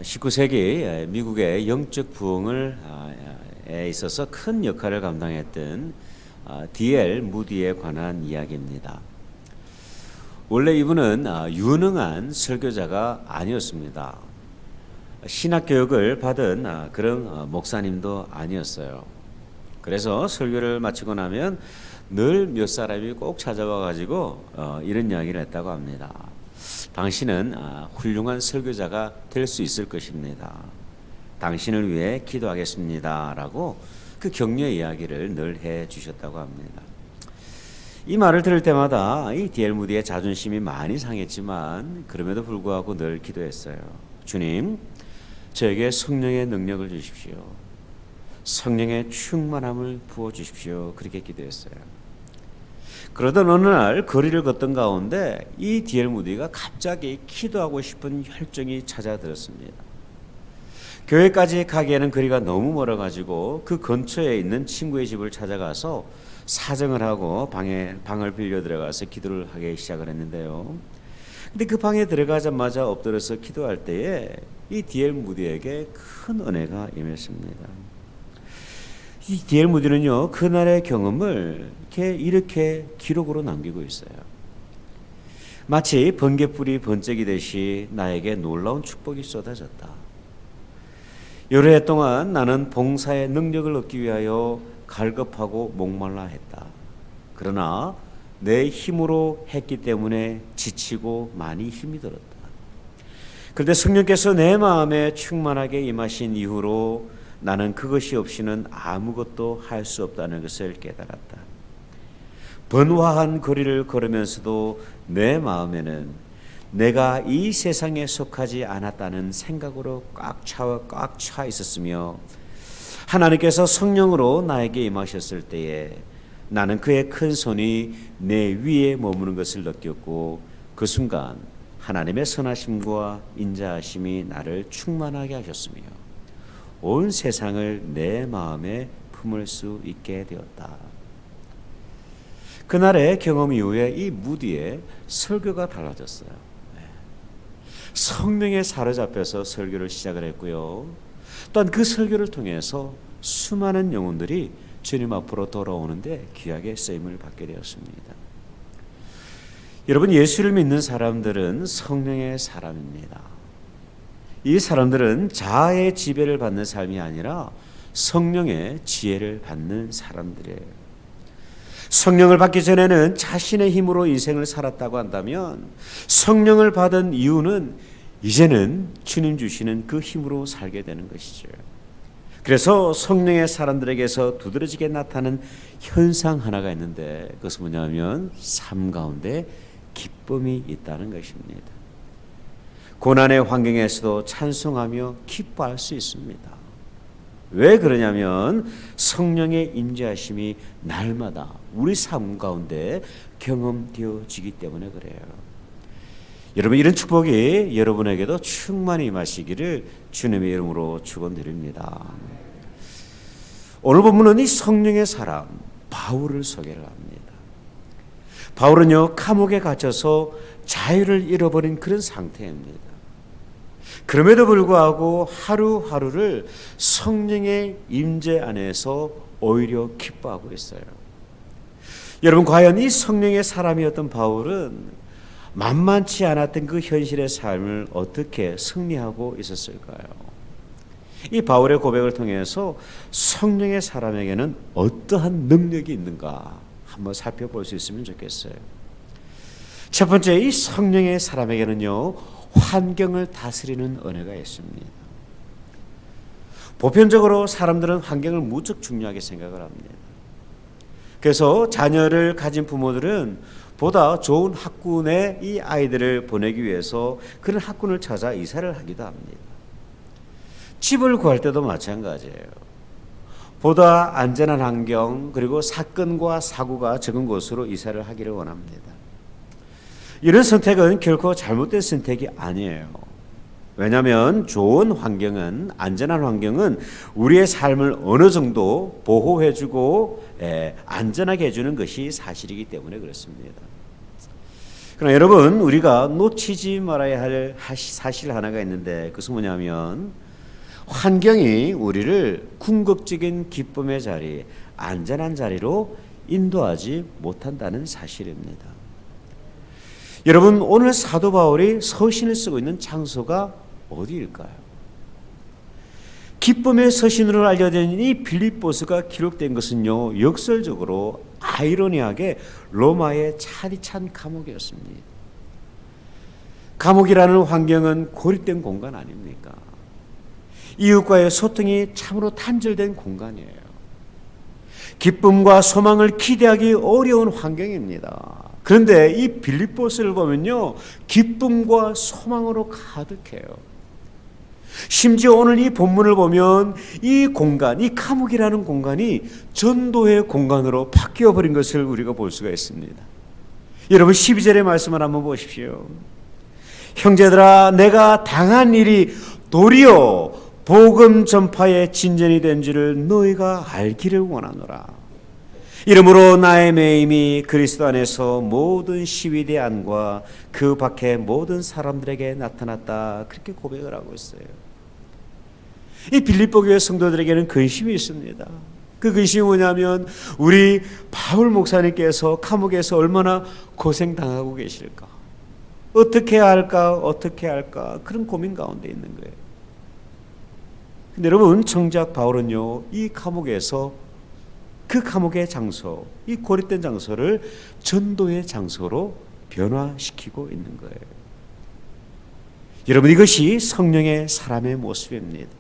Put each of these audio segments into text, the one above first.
19세기 미국의 영적 부흥을 에 있어서 큰 역할을 감당했던 D.L. 무디에 관한 이야기입니다. 원래 이분은 유능한 설교자가 아니었습니다. 신학 교육을 받은 그런 목사님도 아니었어요. 그래서 설교를 마치고 나면 늘 몇 사람이 꼭 찾아와 가지고 이런 이야기를 했다고 합니다. 당신은 훌륭한 설교자가 될 수 있을 것입니다. 당신을 위해 기도하겠습니다. 라고 그 격려의 이야기를 늘 해 주셨다고 합니다. 이 말을 들을 때마다 이 D.L. 무디의 자존심이 많이 상했지만 그럼에도 불구하고 늘 기도했어요. 주님, 저에게 성령의 능력을 주십시오. 성령의 충만함을 부어 주십시오. 그렇게 기도했어요. 그러던 어느 날 거리를 걷던 가운데 이 D.L. 무디가 갑자기 기도하고 싶은 혈정이 찾아들었습니다. 교회까지 가기에는 거리가 너무 멀어가지고 그 근처에 있는 친구의 집을 찾아가서 사정을 하고 방을 빌려 들어가서 기도를 하기 시작을 했는데요. 근데 그 방에 들어가자마자 엎드려서 기도할 때에 이 D.L. 무디에게 큰 은혜가 임했습니다. 이 D.L. 무디는요, 그날의 경험을 이렇게 기록으로 남기고 있어요. 마치 번개불이 번쩍이듯이 나에게 놀라운 축복이 쏟아졌다. 여러 해 동안 나는 봉사의 능력을 얻기 위하여 갈급하고 목말라 했다. 그러나 내 힘으로 했기 때문에 지치고 많이 힘이 들었다. 그런데 성령께서 내 마음에 충만하게 임하신 이후로 나는 그것이 없이는 아무것도 할 수 없다는 것을 깨달았다. 번화한 거리를 걸으면서도 내 마음에는 내가 이 세상에 속하지 않았다는 생각으로 꽉 차 있었으며, 하나님께서 성령으로 나에게 임하셨을 때에 나는 그의 큰 손이 내 위에 머무는 것을 느꼈고, 그 순간 하나님의 선하심과 인자하심이 나를 충만하게 하셨으며 온 세상을 내 마음에 품을 수 있게 되었다. 그날의 경험 이후에 이 무디의 설교가 달라졌어요. 성령에 사로잡혀서 설교를 시작을 했고요. 또한 그 설교를 통해서 수많은 영혼들이 주님 앞으로 돌아오는데 귀하게 쓰임을 받게 되었습니다. 여러분, 예수를 믿는 사람들은 성령의 사람입니다. 이 사람들은 자아의 지배를 받는 삶이 아니라 성령의 지혜를 받는 사람들이에요. 성령을 받기 전에는 자신의 힘으로 인생을 살았다고 한다면, 성령을 받은 이유는 이제는 주님 주시는 그 힘으로 살게 되는 것이죠. 그래서 성령의 사람들에게서 두드러지게 나타나는 현상 하나가 있는데, 그것은 뭐냐면 삶 가운데 기쁨이 있다는 것입니다. 고난의 환경에서도 찬송하며 기뻐할 수 있습니다. 왜 그러냐면 성령의 임재하심이 날마다 우리 삶 가운데 경험되어지기 때문에 그래요. 여러분, 이런 축복이 여러분에게도 충만히 임하시기를 주님의 이름으로 축원드립니다. 오늘 본문은 이 성령의 사람 바울을 소개를 합니다. 바울은요, 감옥에 갇혀서 자유를 잃어버린 그런 상태입니다. 그럼에도 불구하고 하루하루를 성령의 임재 안에서 오히려 기뻐하고 있어요. 여러분, 과연 이 성령의 사람이었던 바울은 만만치 않았던 그 현실의 삶을 어떻게 승리하고 있었을까요? 이 바울의 고백을 통해서 성령의 사람에게는 어떠한 능력이 있는가 한번 살펴볼 수 있으면 좋겠어요. 첫 번째, 이 성령의 사람에게는요, 환경을 다스리는 은혜가 있습니다. 보편적으로 사람들은 환경을 무척 중요하게 생각을 합니다. 그래서 자녀를 가진 부모들은 보다 좋은 학군에 이 아이들을 보내기 위해서 그런 학군을 찾아 이사를 하기도 합니다. 집을 구할 때도 마찬가지예요. 보다 안전한 환경, 그리고 사건과 사고가 적은 곳으로 이사를 하기를 원합니다. 이런 선택은 결코 잘못된 선택이 아니에요. 왜냐하면 좋은 환경은, 안전한 환경은 우리의 삶을 어느 정도 보호해주고 안전하게 해주는 것이 사실이기 때문에 그렇습니다. 그러나 여러분, 우리가 놓치지 말아야 할 사실 하나가 있는데, 그것은 뭐냐면 환경이 우리를 궁극적인 기쁨의 자리, 안전한 자리로 인도하지 못한다는 사실입니다. 여러분, 오늘 사도 바울이 서신을 쓰고 있는 장소가 어디일까요? 기쁨의 서신으로 알려진 이 빌립보서가 기록된 것은요, 역설적으로 아이러니하게 로마의 차디찬 감옥이었습니다. 감옥이라는 환경은 고립된 공간 아닙니까? 이웃과의 소통이 참으로 단절된 공간이에요. 기쁨과 소망을 기대하기 어려운 환경입니다. 그런데 이 빌립보서를 보면요, 기쁨과 소망으로 가득해요. 심지어 오늘 이 본문을 보면 이 공간, 이 감옥이라는 공간이 전도의 공간으로 바뀌어 버린 것을 우리가 볼 수가 있습니다. 여러분, 12절의 말씀을 한번 보십시오. 형제들아, 내가 당한 일이 도리어 복음 전파의 진전이 된 줄을 너희가 알기를 원하노라. 이러므로 나의 매임이 그리스도 안에서 모든 시위대 안과 그 밖의 모든 사람들에게 나타났다. 그렇게 고백을 하고 있어요. 이 빌립보 교회 성도들에게는 근심이 있습니다. 그 근심이 뭐냐면 우리 바울 목사님께서 감옥에서 얼마나 고생당하고 계실까, 어떻게 해야 할까 그런 고민 가운데 있는 거예요. 근데 여러분, 정작 바울은요, 이 감옥에서 그 감옥의 장소, 이 고립된 장소를 전도의 장소로 변화시키고 있는 거예요. 여러분, 이것이 성령의 사람의 모습입니다.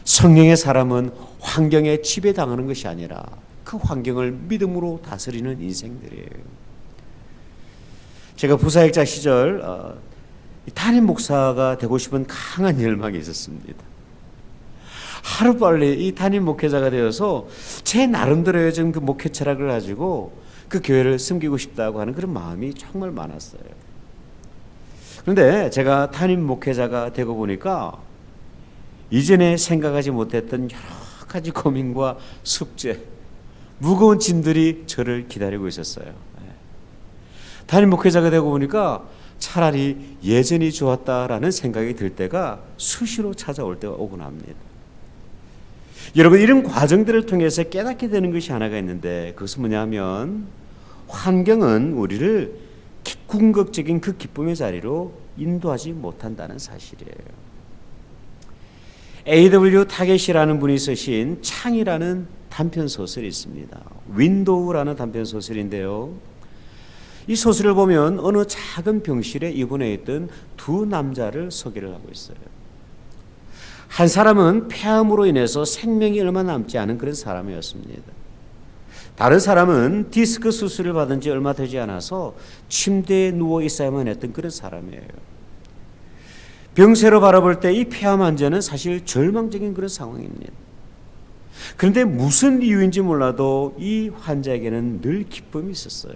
성령의 사람은 환경에 지배당하는 것이 아니라 그 환경을 믿음으로 다스리는 인생들이에요. 제가 부사역자 시절 담임 목사가 되고 싶은 강한 열망이 있었습니다. 하루빨리 이 담임 목회자가 되어서 제 나름대로의 그 목회 철학을 가지고 그 교회를 섬기고 싶다고 하는 그런 마음이 정말 많았어요. 그런데 제가 담임 목회자가 되고 보니까 이전에 생각하지 못했던 여러 가지 고민과 숙제, 무거운 짐들이 저를 기다리고 있었어요. 담임 목회자가 되고 보니까 차라리 예전이 좋았다라는 생각이 들 때가 수시로 찾아올 때가 오곤 합니다. 여러분, 이런 과정들을 통해서 깨닫게 되는 것이 하나가 있는데, 그것은 뭐냐면 환경은 우리를 궁극적인 그 기쁨의 자리로 인도하지 못한다는 사실이에요. A.W. 타겟이라는 분이 쓰신 창이라는 단편 소설이 있습니다. 윈도우라는 단편 소설인데요, 이 소설을 보면 어느 작은 병실에 입원해 있던 두 남자를 소개를 하고 있어요. 한 사람은 폐암으로 인해서 생명이 얼마 남지 않은 그런 사람이었습니다. 다른 사람은 디스크 수술을 받은 지 얼마 되지 않아서 침대에 누워 있어야만 했던 그런 사람이에요. 병세로 바라볼 때 이 폐암 환자는 사실 절망적인 그런 상황입니다. 그런데 무슨 이유인지 몰라도 이 환자에게는 늘 기쁨이 있었어요.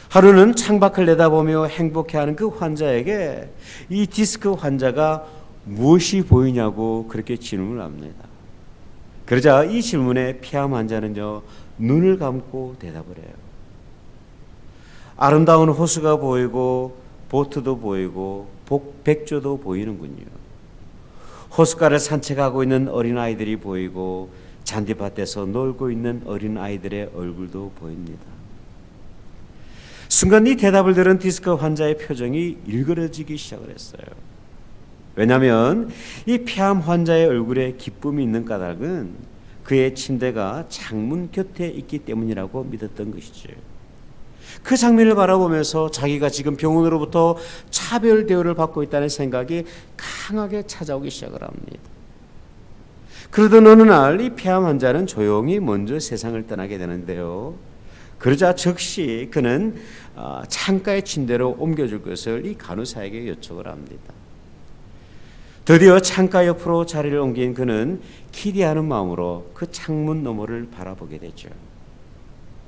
하루는 창밖을 내다보며 행복해하는 그 환자에게 이 디스크 환자가 무엇이 보이냐고 그렇게 질문을 합니다. 그러자 이 질문에 폐암 환자는요, 눈을 감고 대답을 해요. 아름다운 호수가 보이고 보트도 보이고 백조도 보이는군요. 호숫가를 산책하고 있는 어린아이들이 보이고 잔디밭에서 놀고 있는 어린아이들의 얼굴도 보입니다. 순간 이 대답을 들은 디스크 환자의 표정이 일그러지기 시작을 했어요. 왜냐하면 이 폐암 환자의 얼굴에 기쁨이 있는 까닭은 그의 침대가 창문 곁에 있기 때문이라고 믿었던 것이죠. 그 장면을 바라보면서 자기가 지금 병원으로부터 차별 대우를 받고 있다는 생각이 강하게 찾아오기 시작을 합니다. 그러던 어느 날 이 폐암 환자는 조용히 먼저 세상을 떠나게 되는데요, 그러자 즉시 그는 창가의 침대로 옮겨줄 것을 이 간호사에게 요청을 합니다. 드디어 창가 옆으로 자리를 옮긴 그는 기대하는 마음으로 그 창문 너머를 바라보게 되죠.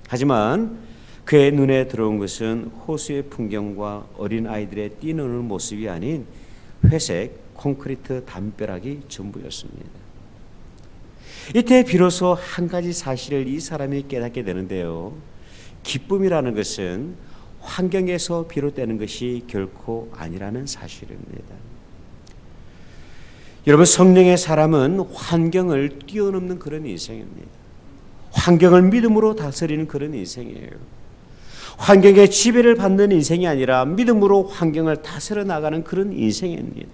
하지만 그의 눈에 들어온 것은 호수의 풍경과 어린아이들의 뛰노는 모습이 아닌 회색 콘크리트 담벼락이 전부였습니다. 이때 비로소 한 가지 사실을 이 사람이 깨닫게 되는데요, 기쁨이라는 것은 환경에서 비롯되는 것이 결코 아니라는 사실입니다. 여러분, 성령의 사람은 환경을 뛰어넘는 그런 인생입니다. 환경을 믿음으로 다스리는 그런 인생이에요. 환경의 지배를 받는 인생이 아니라 믿음으로 환경을 다스려 나가는 그런 인생입니다.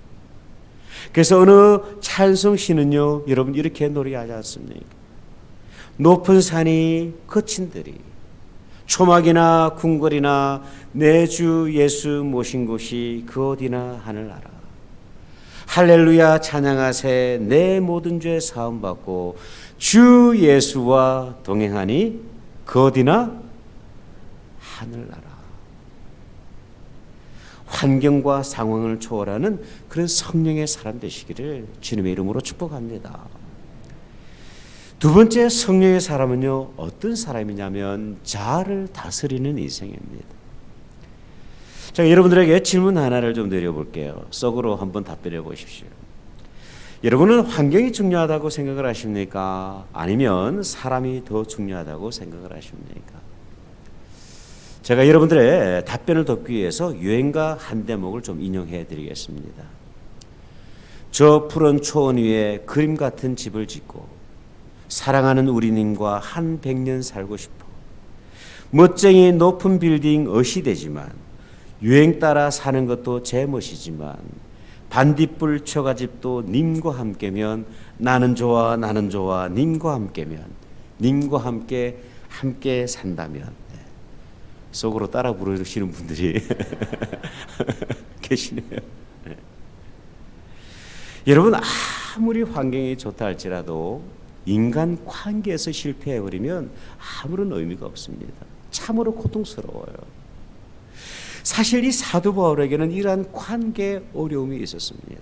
그래서 어느 찬송시는요, 여러분 이렇게 노래하지 않습니까? 높은 산이 거친들이 초막이나 궁궐이나 내 주 예수 모신 곳이 그 어디나 하늘나라. 할렐루야 찬양하세 내 모든 죄 사함 받고 주 예수와 동행하니 그 어디나 하늘나라. 환경과 상황을 초월하는 그런 성령의 사람 되시기를 주님의 이름으로 축복합니다. 두 번째 성령의 사람은요, 어떤 사람이냐면 자아를 다스리는 인생입니다. 자, 여러분들에게 질문 하나를 좀 드려볼게요. 속으로 한번 답변해 보십시오. 여러분은 환경이 중요하다고 생각을 하십니까? 아니면 사람이 더 중요하다고 생각을 하십니까? 제가 여러분들의 답변을 돕기 위해서 유행가 한 대목을 좀 인용해 드리겠습니다. 저 푸른 초원 위에 그림 같은 집을 짓고 사랑하는 우리님과 한 100년 살고 싶어. 멋쟁이 높은 빌딩 어시 되지만 유행 따라 사는 것도 제 멋이지만 반딧불 처가집도 님과 함께면 나는 좋아 나는 좋아 님과 함께면 님과 함께 산다면. 속으로 따라 부르시는 분들이 계시네요. 네. 여러분, 아무리 환경이 좋다 할지라도 인간 관계에서 실패해버리면 아무런 의미가 없습니다. 참으로 고통스러워요. 사실 이 사도 바울에게는 이러한 관계 어려움이 있었습니다.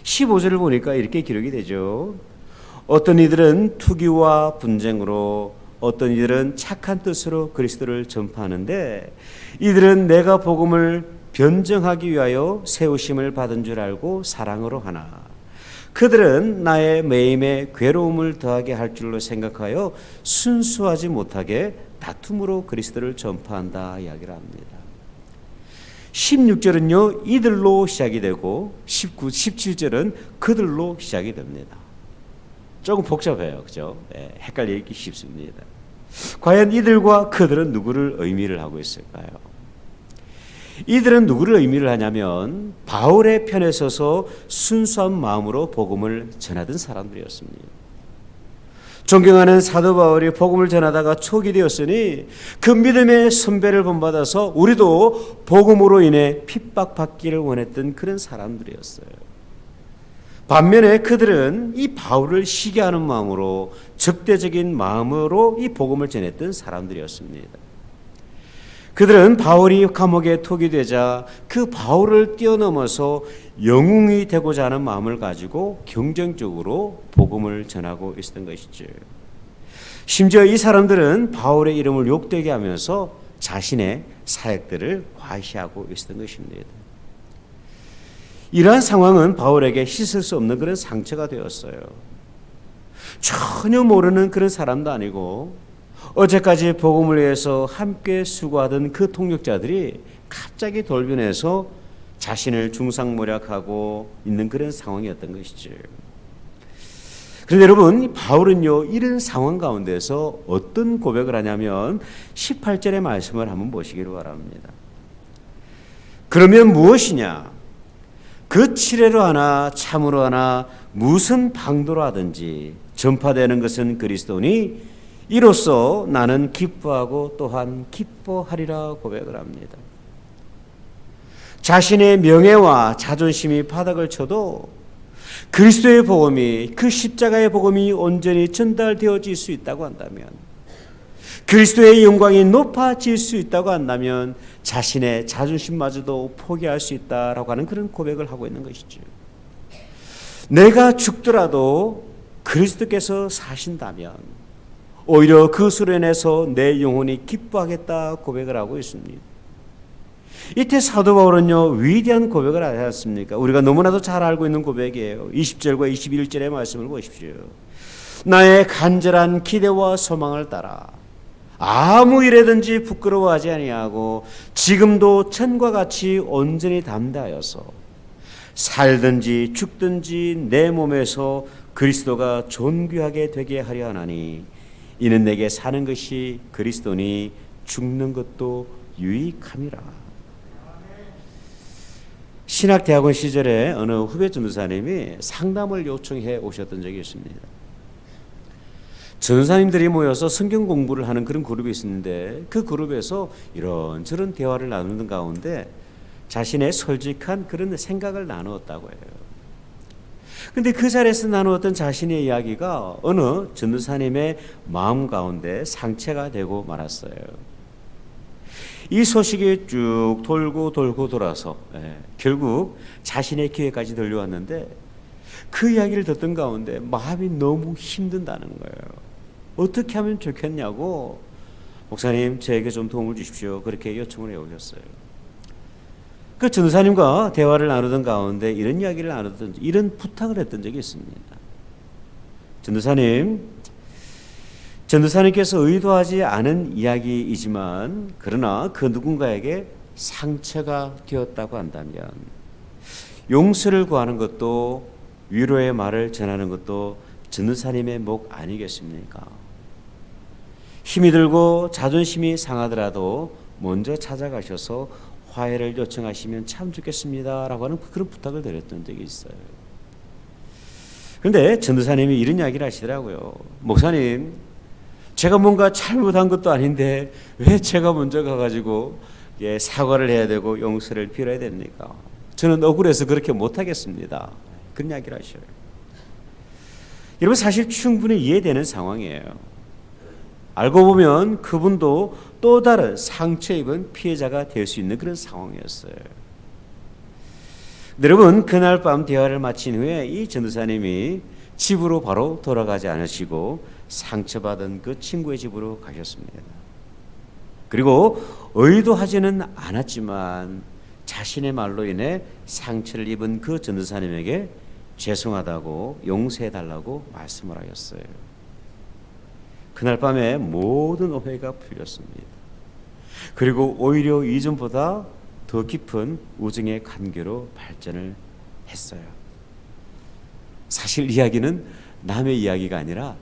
15절을 보니까 이렇게 기록이 되죠. 어떤 이들은 투기와 분쟁으로, 어떤 이들은 착한 뜻으로 그리스도를 전파하는데 이들은 내가 복음을 변정하기 위하여 세우심을 받은 줄 알고 사랑으로 하나 그들은 나의 매임에 괴로움을 더하게 할 줄로 생각하여 순수하지 못하게 다툼으로 그리스도를 전파한다 이야기를 합니다. 16절은요 이들로 시작이 되고 17절은 그들로 시작이 됩니다. 조금 복잡해요. 그죠? 네, 헷갈리기 쉽습니다. 과연 이들과 그들은 누구를 의미를 하고 있을까요? 이들은 누구를 의미를 하냐면 바울의 편에 서서 순수한 마음으로 복음을 전하던 사람들이었습니다. 존경하는 사도 바울이 복음을 전하다가 촉이 되었으니 그 믿음의 선배를 본받아서 우리도 복음으로 인해 핍박받기를 원했던 그런 사람들이었어요. 반면에 그들은 이 바울을 시기하는 마음으로 적대적인 마음으로 이 복음을 전했던 사람들이었습니다. 그들은 바울이 감옥에 투기되자 그 바울을 뛰어넘어서 영웅이 되고자 하는 마음을 가지고 경쟁적으로 복음을 전하고 있었던 것이죠. 심지어 이 사람들은 바울의 이름을 욕되게 하면서 자신의 사역들을 과시하고 있었던 것입니다. 이러한 상황은 바울에게 씻을 수 없는 그런 상처가 되었어요. 전혀 모르는 그런 사람도 아니고 어제까지 복음을 위해서 함께 수고하던 그 통역자들이 갑자기 돌변해서 자신을 중상모략하고 있는 그런 상황이었던 것이죠. 그런데 여러분, 바울은요 이런 상황 가운데서 어떤 고백을 하냐면 18절의 말씀을 한번 보시기를 바랍니다. 그러면 무엇이냐? 그 치레로 하나 참으로 하나 무슨 방도로 하든지 전파되는 것은 그리스도니 이로써 나는 기뻐하고 또한 기뻐하리라 고백을 합니다. 자신의 명예와 자존심이 바닥을 쳐도 그리스도의 복음이, 그 십자가의 복음이 온전히 전달되어질 수 있다고 한다면, 그리스도의 영광이 높아질 수 있다고 한다면 자신의 자존심마저도 포기할 수 있다라고 하는 그런 고백을 하고 있는 것이죠. 내가 죽더라도 그리스도께서 사신다면 오히려 그 수로 인해서 내 영혼이 기뻐하겠다 고백을 하고 있습니다. 이때 사도 바울은요 위대한 고백을 하지 않습니까? 우리가 너무나도 잘 알고 있는 고백이에요. 20절과 21절의 말씀을 보십시오. 나의 간절한 기대와 소망을 따라 아무 일에든지 부끄러워하지 아니하고 지금도 전과 같이 온전히 담대하여서 살든지 죽든지 내 몸에서 그리스도가 존귀하게 되게 하려 하나니 이는 내게 사는 것이 그리스도니 죽는 것도 유익함이라. 신학대학원 시절에 어느 후배 전도사님이 상담을 요청해 오셨던 적이 있습니다. 전도사님들이 모여서 성경 공부를 하는 그런 그룹이 있었는데 그 그룹에서 이런저런 대화를 나누는 가운데 자신의 솔직한 그런 생각을 나누었다고 해요. 근데 그 자리에서 나누었던 자신의 이야기가 어느 전도사님의 마음 가운데 상처가 되고 말았어요. 이 소식이 쭉 돌고 돌아서 결국 자신의 귀에까지 들려왔는데 그 이야기를 듣던 가운데 마음이 너무 힘든다는 거예요. 어떻게 하면 좋겠냐고 목사님 저에게 좀 도움을 주십시오. 그렇게 요청을 해오셨어요. 그 전도사님과 대화를 나누던 가운데 이런 이야기를 나누던 이런 부탁을 했던 적이 있습니다. 전도사님께서 의도하지 않은 이야기이지만 그러나 그 누군가에게 상처가 되었다고 한다면 용서를 구하는 것도 위로의 말을 전하는 것도 전도사님의 목 아니겠습니까? 힘이 들고 자존심이 상하더라도 먼저 찾아가셔서 화해를 요청하시면 참 좋겠습니다 라고 하는 그런 부탁을 드렸던 적이 있어요. 그런데 전도사님이 이런 이야기를 하시더라고요. 목사님, 제가 뭔가 잘못한 것도 아닌데 왜 제가 먼저 가가지고 사과를 해야 되고 용서를 빌어야 됩니까? 저는 억울해서 그렇게 못하겠습니다. 그런 이야기를 하셔요. 여러분 사실 충분히 이해되는 상황이에요. 알고 보면 그분도 또 다른 상처 입은 피해자가 될 수 있는 그런 상황이었어요. 여러분 그날 밤 대화를 마친 후에 이 전도사님이 집으로 바로 돌아가지 않으시고 상처받은 그 친구의 집으로 가셨습니다. 그리고 의도하지는 않았지만 자신의 말로 인해 상처를 입은 그 전도사님에게 죄송하다고 용서해달라고 말씀을 하셨어요. 그날 밤에 모든 오해가 풀렸습니다. 그리고 오히려 이전보다 더 깊은 우정의 관계로 발전을 했어요. 사실 이야기는 남의 이야기가 아니라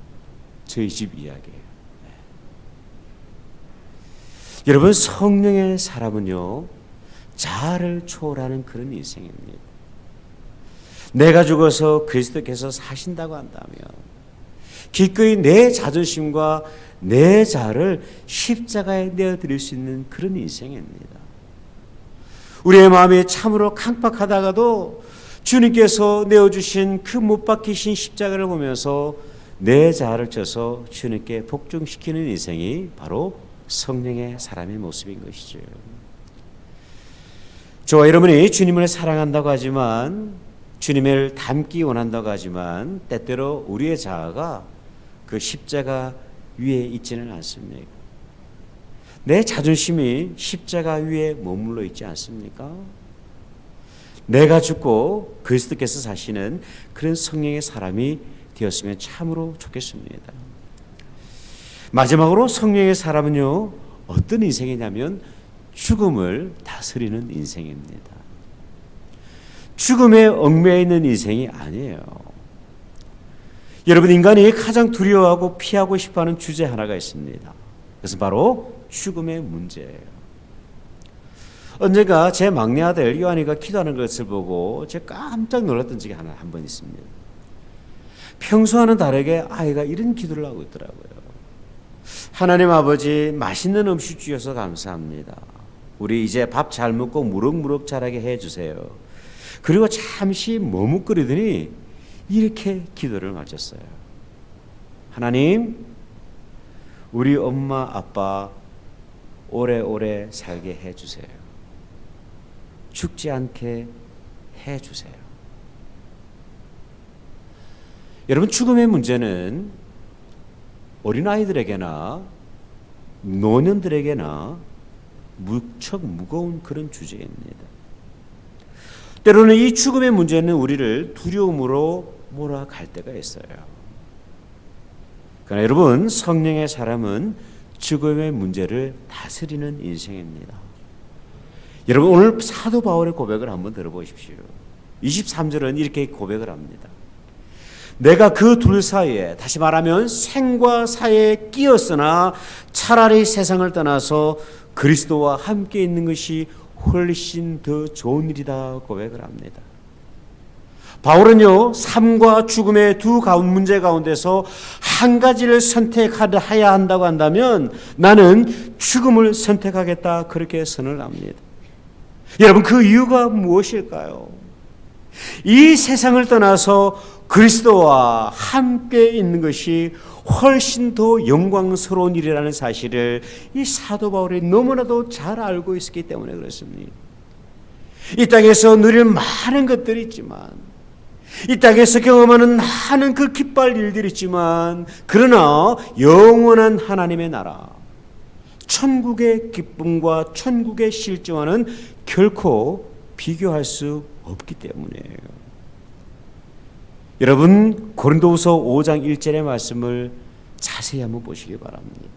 저희 집 이야기예요. 여러분 성령의 사람은요 자아를 초월하는 그런 인생입니다. 내가 죽어서 그리스도께서 사신다고 한다면 기꺼이 내 자존심과 내 자아를 십자가에 내어드릴 수 있는 그런 인생입니다. 우리의 마음이 참으로 강팍하다가도 주님께서 내어주신 그 못 박히신 십자가를 보면서 내 자아를 져서 주님께 복종시키는 인생이 바로 성령의 사람의 모습인 것이죠. 저와 여러분이 주님을 사랑한다고 하지만 주님을 닮기 원한다고 하지만 때때로 우리의 자아가 그 십자가 위에 있지는 않습니까? 내 자존심이 십자가 위에 머물러 있지 않습니까? 내가 죽고 그리스도께서 사시는 그런 성령의 사람이 되었으면 참으로 좋겠습니다. 마지막으로 성령의 사람은요 어떤 인생이냐면 죽음을 다스리는 인생입니다. 죽음에 얽매여 있는 인생이 아니에요. 여러분 인간이 가장 두려워하고 피하고 싶어하는 주제 하나가 있습니다. 그것은 바로 죽음의 문제예요. 언젠가 제 막내 아들 요한이가 기도하는 것을 보고 제가 깜짝 놀랐던 적이 한 번 있습니다. 평소와는 다르게 아이가 이런 기도를 하고 있더라고요. 하나님 아버지 맛있는 음식 주셔서 감사합니다. 우리 이제 밥 잘 먹고 무럭무럭 자라게 해주세요. 그리고 잠시 머뭇거리더니 이렇게 기도를 마쳤어요. 하나님, 우리 엄마 아빠 오래오래 살게 해주세요. 죽지 않게 해주세요. 여러분 죽음의 문제는 어린아이들에게나 노년들에게나 무척 무거운 그런 주제입니다. 때로는 이 죽음의 문제는 우리를 두려움으로 몰아갈 때가 있어요. 그러나 여러분 성령의 사람은 죽음의 문제를 다스리는 인생입니다. 여러분, 오늘 사도 바울의 고백을 한번 들어보십시오. 23절은 이렇게 고백을 합니다. 내가 그 둘 사이에, 다시 말하면 생과 사에 끼었으나 차라리 세상을 떠나서 그리스도와 함께 있는 것이 훨씬 더 좋은 일이다 고백을 합니다. 바울은요, 삶과 죽음의 두 문제 가운데서 한 가지를 선택해야 한다고 한다면 나는 죽음을 선택하겠다, 그렇게 선을 합니다. 여러분, 그 이유가 무엇일까요? 이 세상을 떠나서 그리스도와 함께 있는 것이 훨씬 더 영광스러운 일이라는 사실을 이 사도 바울이 너무나도 잘 알고 있었기 때문에 그렇습니다. 이 땅에서 누릴 많은 것들이 있지만, 이 땅에서 경험하는 많은 그 기뻐할 일들이 있지만, 그러나 영원한 하나님의 나라, 천국의 기쁨과 천국의 실정와는 결코 비교할 수 없기 때문이에요. 여러분, 고린도후서 5장 1절의 말씀을 자세히 한번 보시기 바랍니다.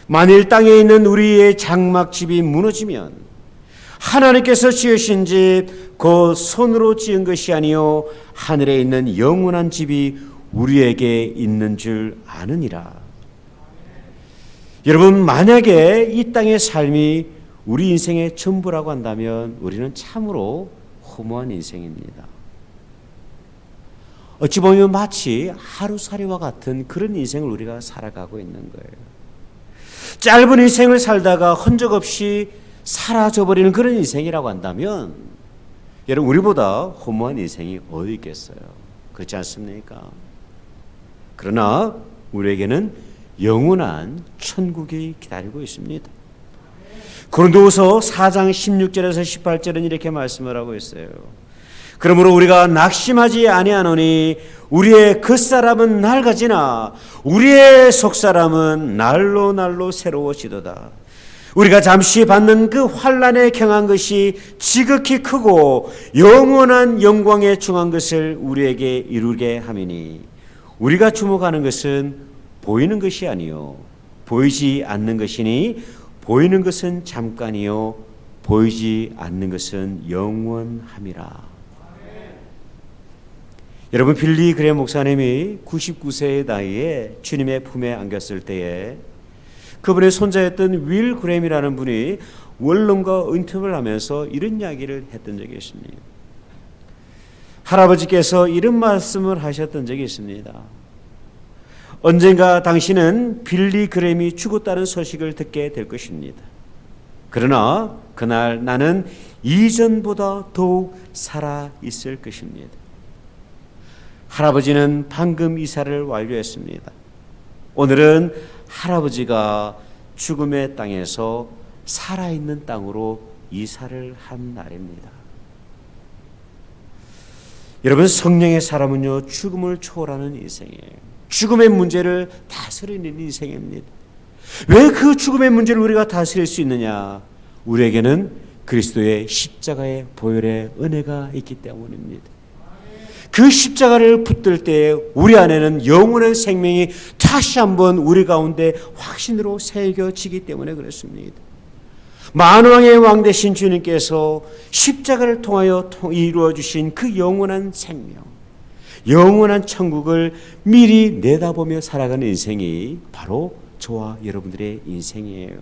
만일 땅에 있는 우리의 장막집이 무너지면 하나님께서 지으신 집 곧 손으로 지은 것이 아니요 하늘에 있는 영원한 집이 우리에게 있는 줄 아느니라. 여러분, 만약에 이 땅의 삶이 우리 인생의 전부라고 한다면 우리는 참으로 허무한 인생입니다. 어찌 보면 마치 하루살이와 같은 그런 인생을 우리가 살아가고 있는 거예요. 짧은 인생을 살다가 흔적 없이 사라져버리는 그런 인생이라고 한다면 여러분, 우리보다 허무한 인생이 어디 있겠어요? 그렇지 않습니까? 그러나 우리에게는 영원한 천국이 기다리고 있습니다. 고린도후서 4장 16절에서 18절은 이렇게 말씀을 하고 있어요. 그러므로 우리가 낙심하지 아니하노니 우리의 겉사람은 낡아지나 우리의 속사람은 날로 날로 새로워지도다. 우리가 잠시 받는 그 환난에 경한 것이 지극히 크고 영원한 영광에 중한 것을 우리에게 이루게 함이니 우리가 주목하는 것은 보이는 것이 아니요 보이지 않는 것이니 보이는 것은 잠깐이요 보이지 않는 것은 영원함이라. 여러분, 빌리 그레 목사님이 99세의 나이에 주님의 품에 안겼을 때에 그분의 손자였던 윌 그램이라는 분이 원론과 인터뷰를 하면서 이런 이야기를 했던 적이 있습니다. 할아버지께서 이런 말씀을 하셨던 적이 있습니다. 언젠가 당신은 빌리 그램이 죽었다는 소식을 듣게 될 것입니다. 그러나 그날 나는 이전보다 더욱 살아 있을 것입니다. 할아버지는 방금 이사를 완료했습니다. 오늘은 할아버지가 죽음의 땅에서 살아있는 땅으로 이사를 한 날입니다. 여러분, 성령의 사람은요, 죽음을 초월하는 인생이에요. 죽음의 문제를 다스리는 인생입니다. 왜 그 죽음의 문제를 우리가 다스릴 수 있느냐? 우리에게는 그리스도의 십자가의 보혈의 은혜가 있기 때문입니다. 그 십자가를 붙들 때 우리 안에는 영원한 생명이 다시 한번 우리 가운데 확신으로 새겨지기 때문에 그렇습니다. 만왕의 왕 되신 주님께서 십자가를 통하여 이루어 주신 그 영원한 생명, 영원한 천국을 미리 내다보며 살아가는 인생이 바로 저와 여러분들의 인생이에요.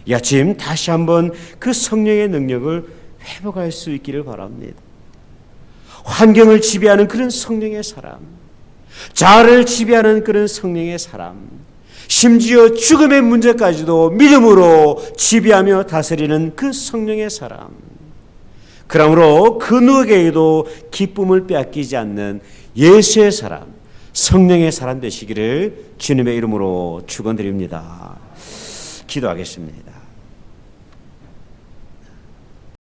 이 아침 다시 한번 그 성령의 능력을 회복할 수 있기를 바랍니다. 환경을 지배하는 그런 성령의 사람, 자아를 지배하는 그런 성령의 사람, 심지어 죽음의 문제까지도 믿음으로 지배하며 다스리는 그 성령의 사람, 그러므로 그 누구에게도 기쁨을 빼앗기지 않는 예수의 사람, 성령의 사람 되시기를 주님의 이름으로 축원드립니다. 기도하겠습니다.